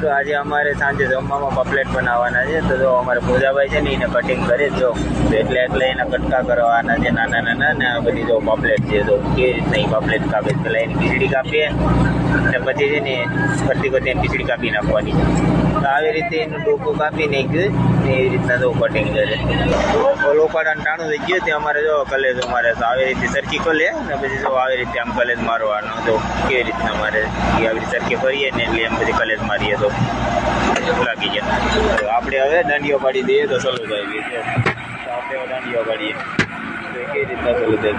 તો આજે અમારે સાંજે જમવામાં પપલેટ બનાવવાના છે. તો જો અમારે પૂજાભાઈ છે ને એને કટિંગ કરે જો એટલે એના કટકા કરવાના છે નાના નાના ને આ બધી જો પપલેટ છે. તો કેવી રીતના એ પપલેટ કાપે પેલા એની ખીચડી કાપીએ અને પછી છે ને ફરતી ફરતી એની ખીચડી કાપી નાખવાની. તો આવી રીતે એનું ડોકું કાપી નાખ્યું એવી રીતના જો કટિંગ કરે. લોખંડ ટાણું થઈ ગયું તે અમારે જો કલેજ અમારે તો આવી રીતે સરખી ખોલે ને પછી જો આવી રીતે આમ કલેજ મારવાનો. તો કેવી રીતના મારે આવી રીતે સરખી ફરીએ ને એટલે એમ બધી કલેજ મારીએ તો લાગી જાય. તો આપણે હવે દાંડીઓ પાડી દઈએ તો સલું થઈ ગયું. તો આપણે હવે દાંડીઓ પાડીએ તો કેવી રીતના સલું થાય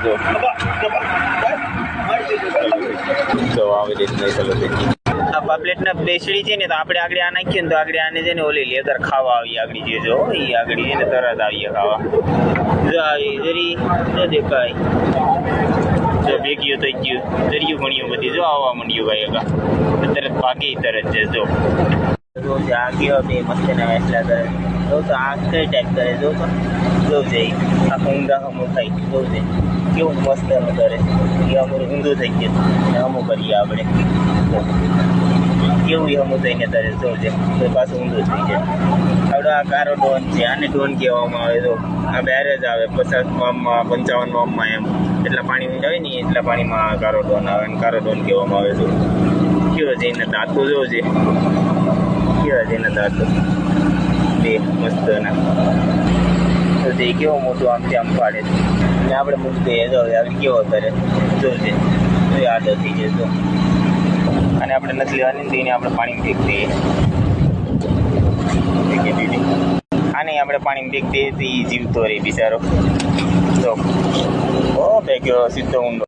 જો આવી રીતના સલું થઈ ગયું. આ પાપલેટના બેસડી છે ને તો આપણે આગળ આ નાખીએ ને તો આગળ આને છે ને ઓલી લેદર ખાવા આવીએ આગળ જે જો એ આગળ છે ને તરત આવીએ ખાવા. જો આવી જરી ન દેખાય જો ભેગીઓ થઈ ગયું દરિયું ભણ્યું બધી જો આવવા માંડ્યું ભાઈ કા તરત ભાગી તરત છે જો આ કેવા બે મસ્ત ના વેસલા કરે તો આ કઈ ટાઈપ કરે જો છે આ ઊંડા હમું થાય જો છે કેવું મસ્ત કરે એ અમારું ઊંધું થઈ ગયું હમું કરીએ આપણે કેવું હમું થઈને તરે જો છે તો પાછું ઊંધું થઈ જાય. આપણે આ કારો ડોન છે આને ડોન કહેવામાં આવે તો આ બેરે જ આવે 50 મામમાં 55 મામમાં એમ એટલા પાણી આવે ને એટલા પાણીમાં કારો ડોન આવે અને કારો ડોન કહેવામાં આવે તો કેવો છે એના દાંતો જો છે કેવા છે એના દાંતો બે મસ્ત ના તો તે કેવો મોટું આમથી આમ પાડે ને આપણે મૂકી દઈએ તો હવે કેવો કરે જોજે તો આદત થઈ જશે. અને આપણે નથી લેવાની તેને આપણે પાણીમાં ફેંકી દઈએ આને આપણે પાણીમાં ફેંકી દઈએ તો એ જીવતો રહે બિચારો. તો ફેંક્યો સીધો ઊંડો